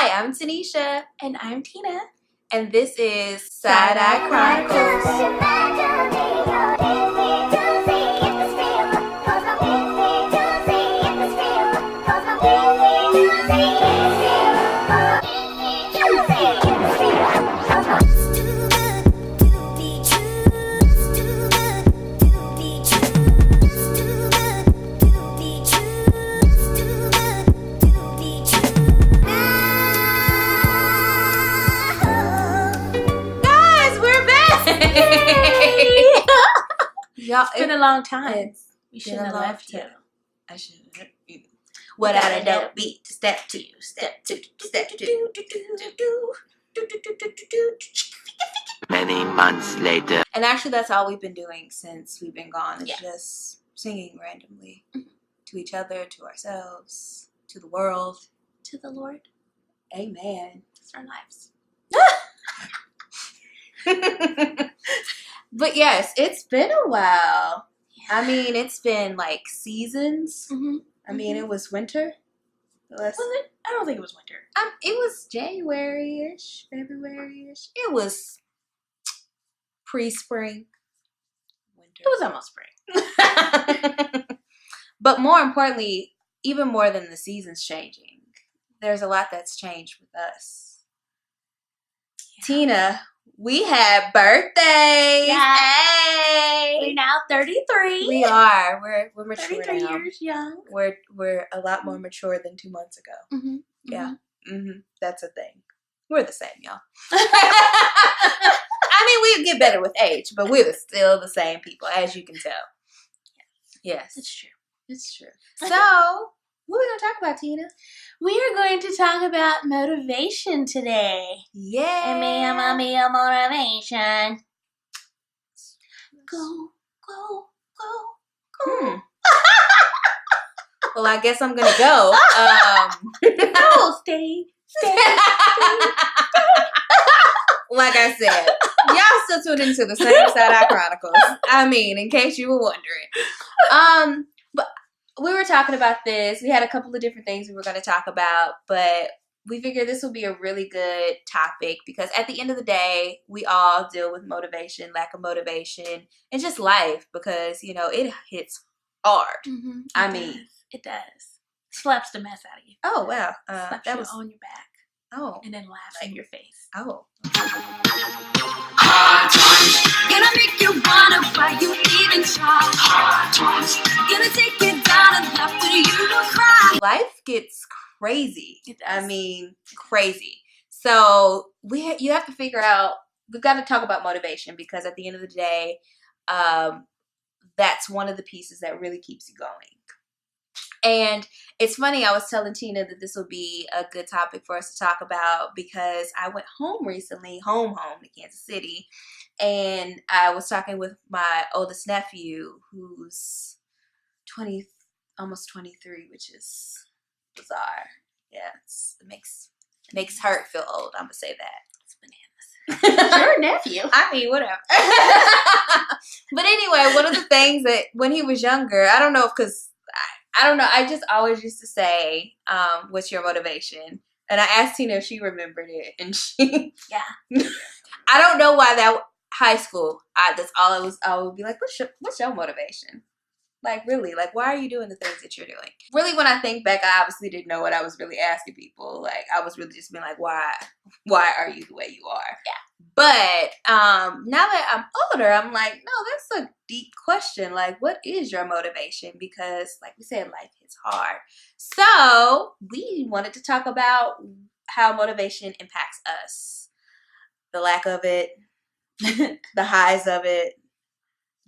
Hi, I'm Tanisha. And I'm Tina. And this is Side-Eye Chronicles. Y'all, it's been a long time. We shouldn't have left you. I shouldn't have either. Without a dope beat, step two, step two, step two. Many months later. And actually, that's all we've been doing since we've been gone. It's just singing randomly to each other, to ourselves, to the world, to the Lord. Amen. It's our lives. But yes, it's been a while. I mean, it's been like seasons. I mean, it was winter. Was it? I don't think it was winter. It was January-ish, February-ish. It was pre-spring. Winter. It was almost spring. But more importantly, even more than the seasons changing, there's a lot that's changed with us. Yeah. Tina, we had birthdays. Yeah. Hey. We're now 33. We are. We're mature 33 now. years young. We're a lot more mature than 2 months ago. Yeah. That's a thing. We're the same, y'all. I mean, we get better with age, but we're still the same people, as you can tell. Yes. It's true. It's true. So, what are we going to talk about, Tina? We are going to talk about motivation today. Yeah. And motivation. Go, go, go, go. Well, I guess I'm going to go. No, stay. Like I said, y'all still tuned into the same Side-Eye Chronicles. I mean, in case you were wondering. But we were talking about this. We had a couple of different things we were going to talk about, but we figured this would be a really good topic because at the end of the day, we all deal with motivation, lack of motivation, and just life because, you know, it hits hard. It does. Slaps the mess out of you. Oh, wow. Slaps that you was on your back. Oh. And then laughs in your face. Oh. Hard times. Gonna make you wonder why you even try. Hard times. Gonna take you down and laugh till you cry. Life gets crazy. It does. I mean, crazy. So you have to figure out, we've got to talk about motivation because at the end of the day, that's one of the pieces that really keeps you going. And it's funny, I was telling Tina that this would be a good topic for us to talk about because I went home recently, home to Kansas City, and I was talking with my oldest nephew who's almost 23, which is bizarre. Yeah, it makes her feel old. I'm gonna say that. It's bananas. It's your nephew. I mean, whatever. But anyway, one of the things that when he was younger, I don't know I just always used to say, what's your motivation? And I asked Tina if she remembered it, and she I don't know why that high school, that's all I would be like, what's your motivation? Like, really, like, why are you doing the things that you're doing? Really, when I think back, I obviously didn't know what I was really asking people. Like, I was really just being like, why are you the way you are? Yeah. But now that I'm older, I'm like, no, that's a deep question. Like, what is your motivation? Because, like we said, life is hard. So we wanted to talk about how motivation impacts us. The lack of it, the highs of it,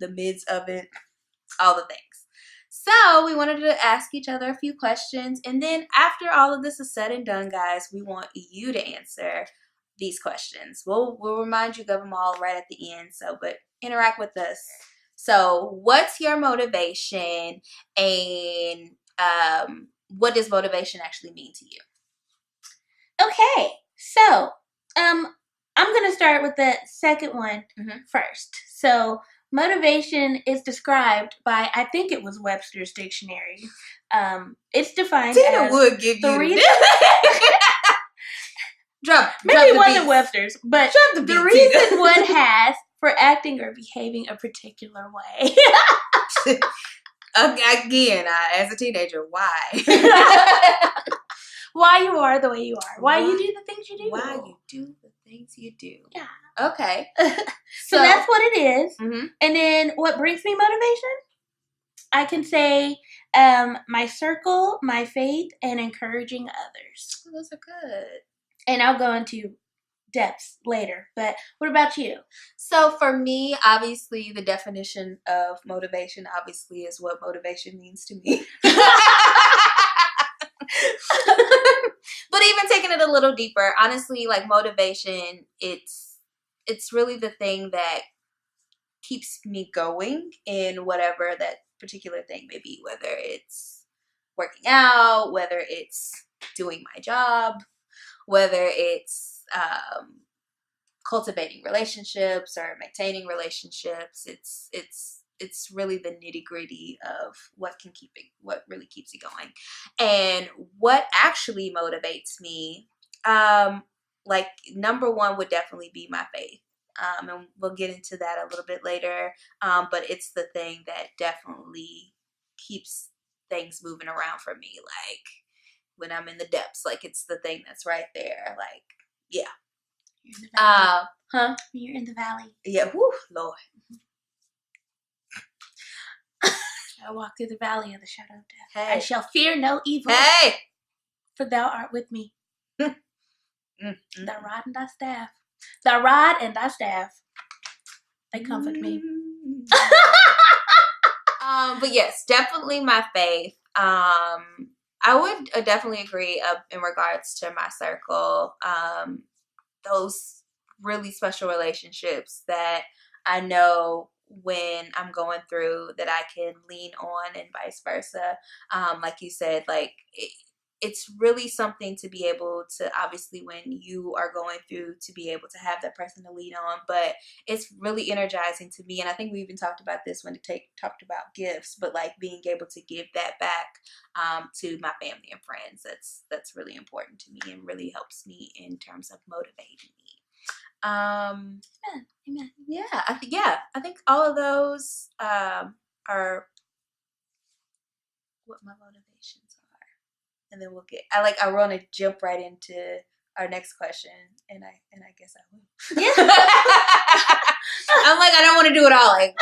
the mids of it. All the things. So we wanted to ask each other a few questions. And then after all of this is said and done, guys, we want you to answer these questions. We'll remind you of them all right at the end. But interact with us. So what's your motivation? And what does motivation actually mean to you? Okay. So I'm going to start with the second one first. So motivation is described by, I think it was Webster's Dictionary. It's defined Tina as would give the you reason Maybe it the wasn't beats. Webster's, but Drop the the beats. reason one has for acting or behaving a particular way. Again, as a teenager, why? Why you are the way you are. Why you do the things you do. Why you do the things you do. Yeah. Okay. So that's what it is. Mm-hmm. And then what brings me motivation? I can say my circle, my faith, and encouraging others. Those are good. And I'll go into depths later. But what about you? So for me, obviously, the definition of motivation obviously is what motivation means to me. But even taking it a little deeper, honestly, like motivation, it's really the thing that keeps me going in whatever that particular thing may be, whether it's working out, whether it's doing my job, whether it's cultivating relationships or maintaining relationships. It's really the nitty-gritty of what really keeps you going. And what actually motivates me, like number one would definitely be my faith. And we'll get into that a little bit later. But it's the thing that definitely keeps things moving around for me. Like when I'm in the depths, like it's the thing that's right there. Like, yeah. You're in the valley. You're in the valley. Yeah. Whew, Lord. I walk through the valley of the shadow of death. Hey. I shall fear no evil. Hey. For thou art with me. Mm-hmm. Thy rod and thy staff. Thy rod and thy staff. They comfort me. But yes, definitely my faith. I would definitely agree in regards to my circle. Those really special relationships that I know when I'm going through that I can lean on and vice versa. Like you said, like it's really something to be able to, obviously when you are going through, to be able to have that person to lean on, but it's really energizing to me. And I think we even talked about this when talked about gifts, but like being able to give that back to my family and friends, that's really important to me and really helps me in terms of motivating me. Amen. Yeah, I think all of those are what my motivations are, and then we'll get. I want to jump right into our next question, and I guess I will. Yeah. I'm like, I don't want to do it all, like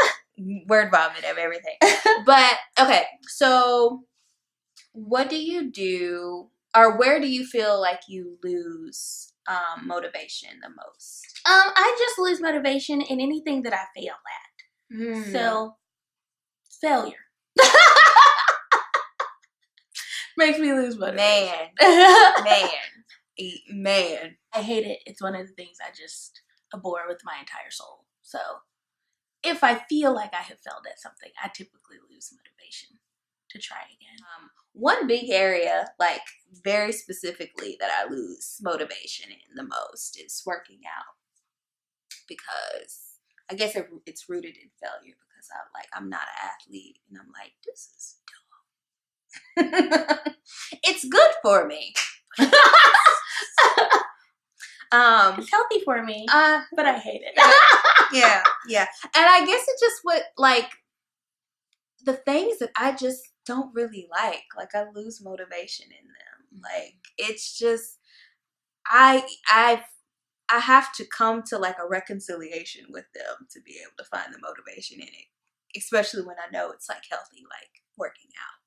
word vomit of everything. But okay, so what do you do, or where do you feel like you lose motivation the most? I just lose motivation in anything that I fail at. So, failure makes me lose motivation. Man. I hate it. It's one of the things I just abhor with my entire soul. So, if I feel like I have failed at something, I typically lose motivation to try again. One big area, like very specifically, that I lose motivation in the most is working out, because I guess it's rooted in failure, because I'm not an athlete, and I'm like, this is dumb. It's good for me. It's healthy for me, but I hate it. Yeah. And I guess it's just the things that I just don't really like I lose motivation in them. Like, it's just, I have to come to like a reconciliation with them to be able to find the motivation in it, especially when I know it's like healthy, like working out,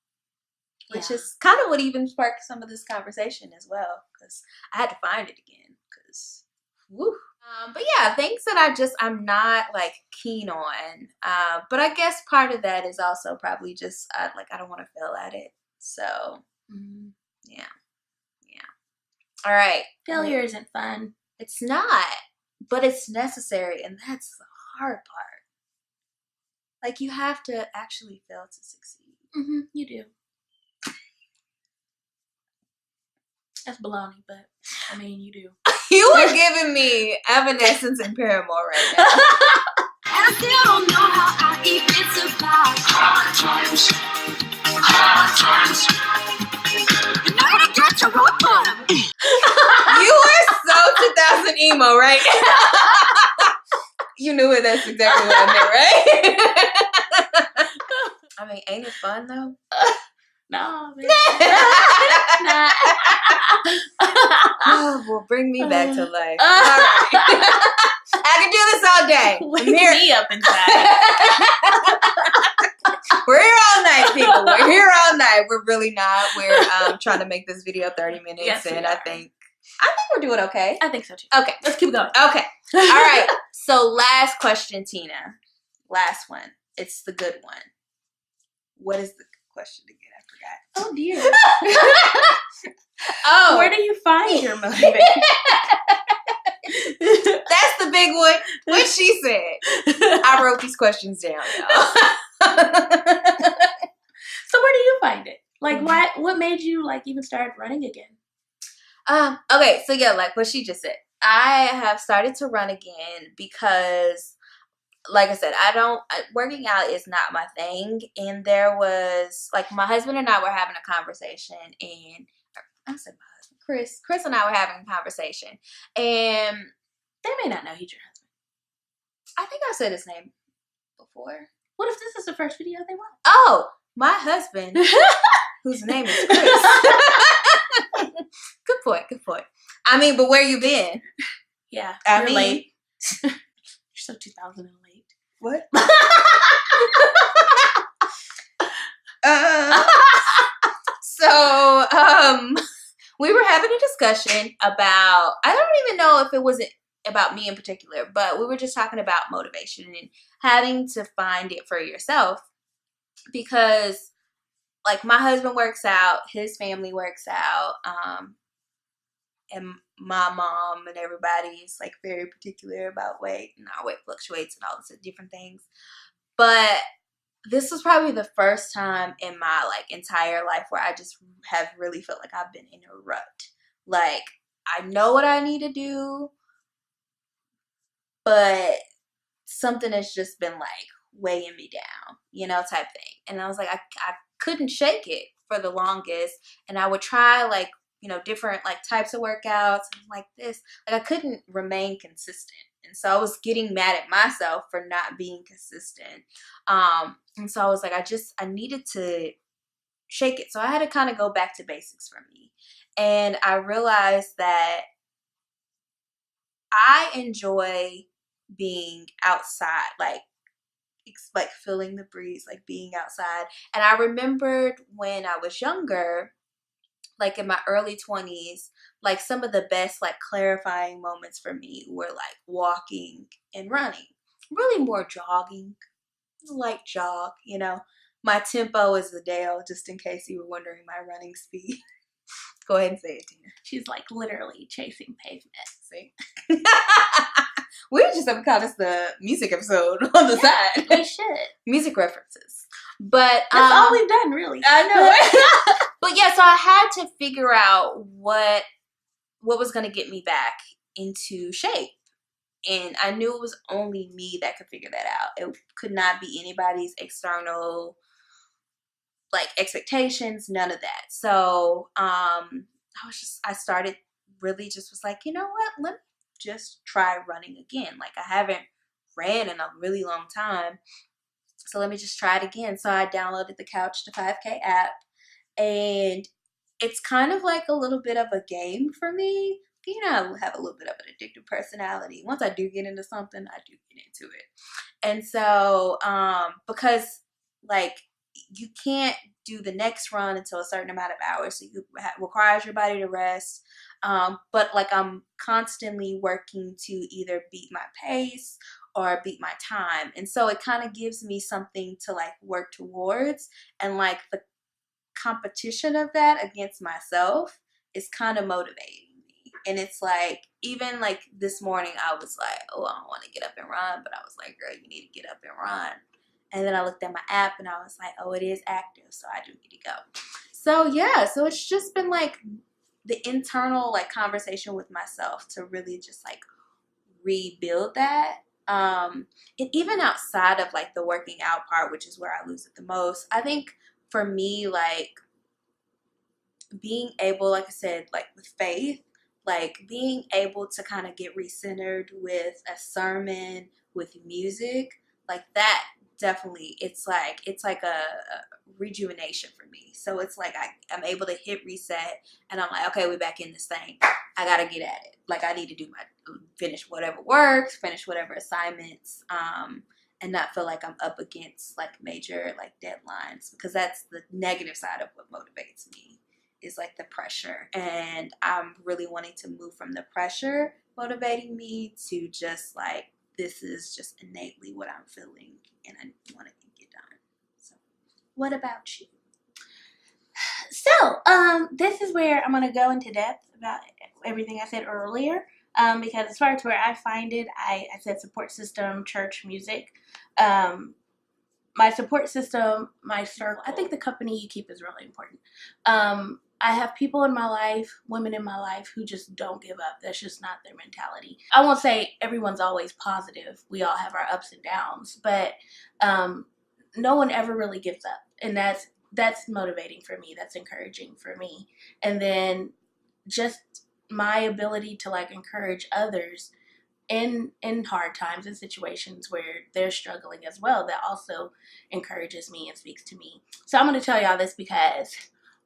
which is kind of what even sparked some of this conversation as well, because I had to find it again, because woo. But yeah, things that I'm not like keen on. But I guess part of that is also probably just I don't want to fail at it. So yeah. All right. Failure isn't fun. It's not, but it's necessary, and that's the hard part. Like, you have to actually fail to succeed. You do. That's baloney, but I mean, you do. You are giving me Evanescence and Paramore right now. And I still don't know how I even survive hard times. In order to get to rock bottom. You are so emo, right? You knew it. That's exactly what I meant, right? I mean, ain't it fun though? No, man. Oh, well, bring me back to life. All right. I can do this all day. Wake me up inside. We're here all night, people. We're here all night. We're really not. We're trying to make this video 30 minutes, Yes, and I think we're doing okay. I think so too. Okay, let's keep going. Okay, all right. So last question, Tina. Last one. It's the good one. What is the question again? I forgot. Oh dear. Oh, where do you find your motivation? That's the big one. What she said. I wrote these questions down, y'all. So where do you find it? Like, what made you like even start running again? Okay, so yeah, like what she just said. I have started to run again because, like I said, working out is not my thing. And there was, like, my husband and I were having a conversation, and I said my husband, Chris and I were having a conversation, and they may not know he's your husband. I think I said his name before. What if this is the first video they watch? Oh, my husband, whose name is Chris. Good point. I mean, but where you been? Yeah, you're late. You're so 2000 and late. What? We were having a discussion about, I don't even know if it was about me in particular, but we were just talking about motivation and having to find it for yourself, because like my husband works out, his family works out, and my mom and everybody is like very particular about weight, and our weight fluctuates and all this different things. But this was probably the first time in my like entire life where I just have really felt like I've been in a rut. Like, I know what I need to do, but something has just been like weighing me down, type thing. And I was like, I couldn't shake it for the longest. And I would try like, different like types of workouts and like this. Like, I couldn't remain consistent. And so I was getting mad at myself for not being consistent. And so I was like, I needed to shake it. So I had to kind of go back to basics for me. And I realized that I enjoy being outside, like feeling the breeze, like being outside. And I remembered when I was younger, like in my early 20s, like some of the best like clarifying moments for me were like walking and running. Really more jogging, light jog, My tempo is the Dale, just in case you were wondering my running speed. Go ahead and say it, Tina. She's like literally chasing pavement. See? We just have to call this the music episode on the side. We should. Music references. But that's all we've done, really. I know. But yeah, so I had to figure out what was going to get me back into shape. And I knew it was only me that could figure that out. It could not be anybody's external like expectations, none of that. So I started really just was like, you know what? Let me just try running again. Like, I haven't ran in a really long time. So let me just try it again. So I downloaded the Couch to 5K app, and it's kind of like a little bit of a game for me. I have a little bit of an addictive personality. Once I do get into something, I do get into it. And so, because like you can't do the next run until a certain amount of hours, so you requires your body to rest. But like I'm constantly working to either beat my pace or beat my time. And so it kind of gives me something to like work towards, and like the competition of that against myself is kind of motivating me. And it's like, even like this morning I was like, oh, I don't want to get up and run, but I was like, girl, you need to get up and run. And then I looked at my app and I was like, oh, it is active, so I do need to go. So yeah, so it's just been like the internal like conversation with myself to really just like rebuild that. And even outside of like the working out part, which is where I lose it the most, I think for me, like being able, like I said, like with faith, like being able to kind of get recentered with a sermon, with music, like that definitely, it's like a rejuvenation for me. So it's like I'm able to hit reset and I'm like, okay, we're back in this thing. I gotta get at it. Like I need to finish whatever works, finish whatever assignments, and not feel like I'm up against like major like deadlines, because that's the negative side of what motivates me, is like the pressure. And I'm really wanting to move from the pressure motivating me to just like, this is just innately what I'm feeling and I want to get done. So what about you? So, this is where I'm going to go into depth about everything I said earlier. Because as far as where I find it, I said support system, church, music. My support system, my circle, I think the company you keep is really important. I have people in my life, women in my life, who just don't give up. That's just not their mentality. I won't say everyone's always positive. We all have our ups and downs, but no one ever really gives up. And that's motivating for me. That's encouraging for me. And then just my ability to like encourage others in hard times and situations where they're struggling as well, that also encourages me and speaks to me. So I'm going to tell y'all this because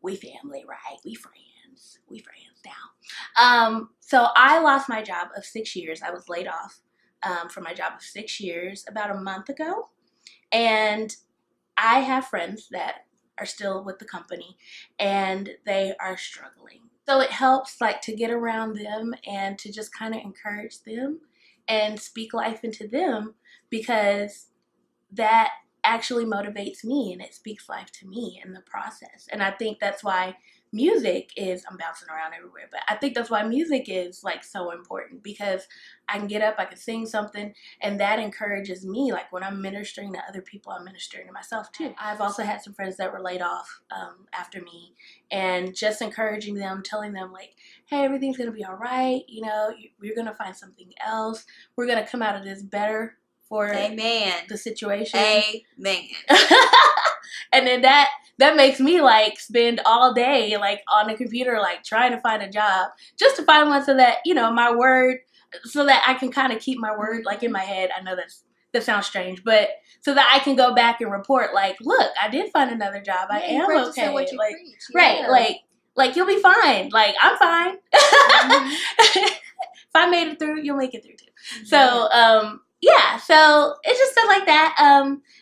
we family, right? We friends now. So I lost my job of 6 years. I was laid off from my job of 6 years about a month ago. And I have friends that are still with the company and they are struggling. So it helps like to get around them and to just kind of encourage them and speak life into them, because that actually motivates me and it speaks life to me in the process. And I think that's why music is, I'm bouncing around everywhere, but I think that's why music is like so important, because I can get up, I can sing something, and that encourages me. Like when I'm ministering to other people, I'm ministering to myself too. I've also had some friends that were laid off after me, and just encouraging them, telling them like, hey, everything's gonna be all right. You know, we're gonna find something else. We're gonna come out of this better for the situation. Amen. And then that makes me like spend all day like on the computer like trying to find a job, just to find one so that, you know, my word, so that I can kind of keep my word like in my head. I know that sounds strange, but so that I can go back and report like, look, I did find another job. I am okay. What you like preach. right, like you'll be fine. Like I'm fine. If I made it through, you'll make it through too. So yeah, so it just felt like that.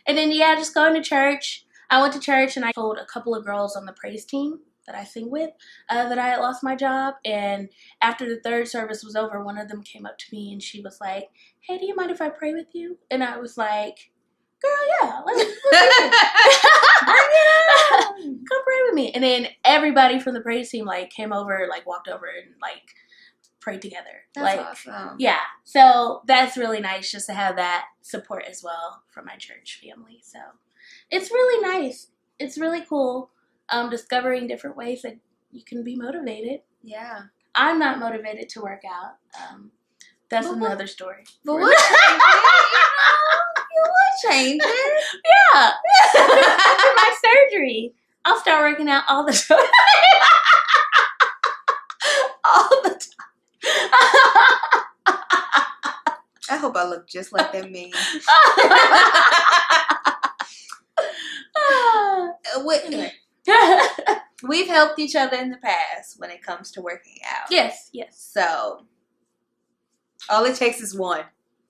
And then just going to church. I went to church and I told a couple of girls on the praise team that I sing with that I had lost my job. And after the third service was over, one of them came up to me and she was like, hey, do you mind if I pray with you? And I was like, girl, yeah, let's come pray with me. And then everybody from the praise team like came over, like walked over and like prayed together. That's like awesome. Yeah, so that's really nice just to have that support as well from my church family. So it's really nice. It's really cool discovering different ways that you can be motivated. Yeah. I'm not motivated to work out. That's another story. But we'll change it. You will change it. Yeah. After my surgery, I'll start working out all the time. All the time. I hope I look just like that meme. We've helped each other in the past when it comes to working out. Yes. So all it takes is one.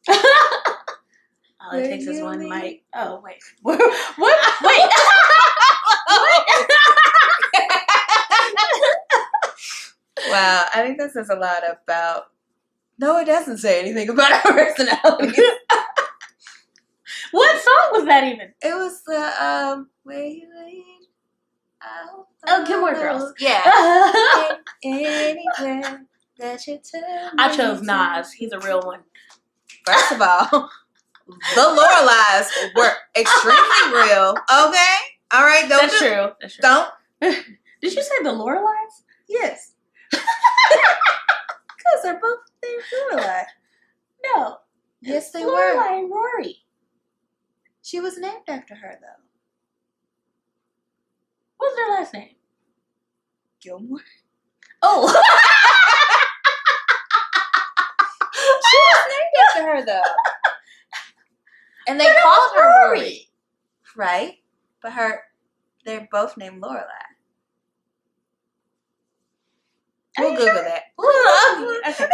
All it takes is one mic. Oh, wait. What? Wait. Wow, I think that says a lot about... No, it doesn't say anything about our personalities. What song was that even? It was the, Where You Lead. Oh, Gilmore Girls. Yeah. Anywhere that you turn. I chose Nas. He's a real one. First of all, the Loreleis were extremely real. Okay? All right? That's true. Don't. Did you say the Loreleis? Yes. Because they're both Lorelei. No. Yes, they Lorelei were. and Rory. She was named after her, though. What's their last name? Gilmore. Oh. after her though. And they called her Rory. Right? But they're both named Lorelai. We'll Google that. Okay.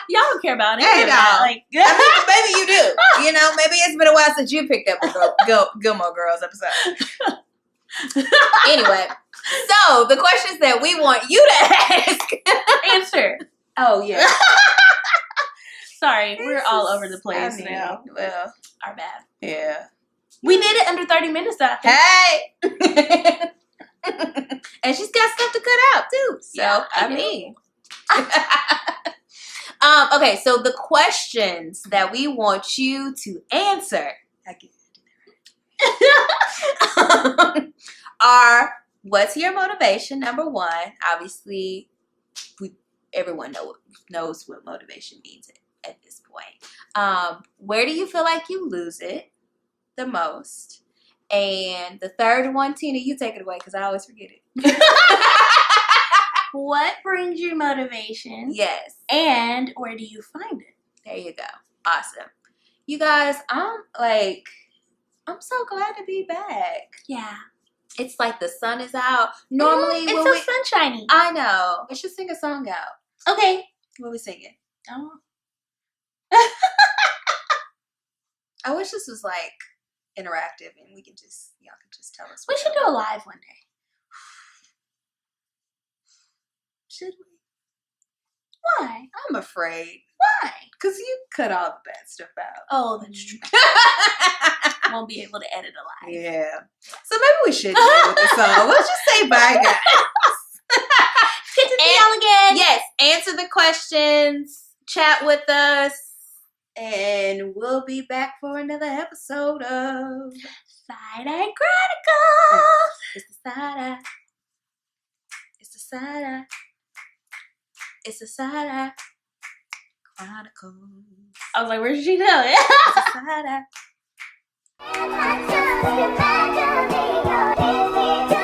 Y'all don't care about it. Hey, no. Like, I mean, maybe you do. You know, maybe it's been a while since you picked up a Gilmore Girls episode. Anyway, so the questions that we want you to ask. Answer. Oh, yeah. Sorry, we're all over the place now. Well, Our bad. yeah. We did it under 30 minutes, I think. Hey! And she's got stuff to cut out, too. So, Yeah, I mean. Okay, so the questions that we want you to answer are, what's your motivation, number one? Obviously, everyone knows what motivation means at this point. Where do you feel like you lose it the most? And the third one, Tina, you take it away because I always forget it. What brings you motivation? Yes. And where do you find it? There you go. Awesome. You guys, I'm so glad to be back. Yeah. It's like the sun is out. Normally, it's so sunshiny. I know. We should sing a song out. Okay. What are we singing? Oh. I wish this was like interactive and y'all could just tell us. We should do a live one day. Should we? Why? I'm afraid. Why? Because you cut all the bad stuff out. Oh, that's true. Won't be able to edit a live. Yeah. So maybe we should do it with the song. We'll just say bye, guys. Good to see y'all again. Yes, answer the questions, chat with us, and we'll be back for another episode of Side-Eye Chronicles. It's the Side-Eye. It's the Side-Eye. It's the Side-Eye Chronicles. I was like, where did she know it? It's the Side-Eye. And I just imagine your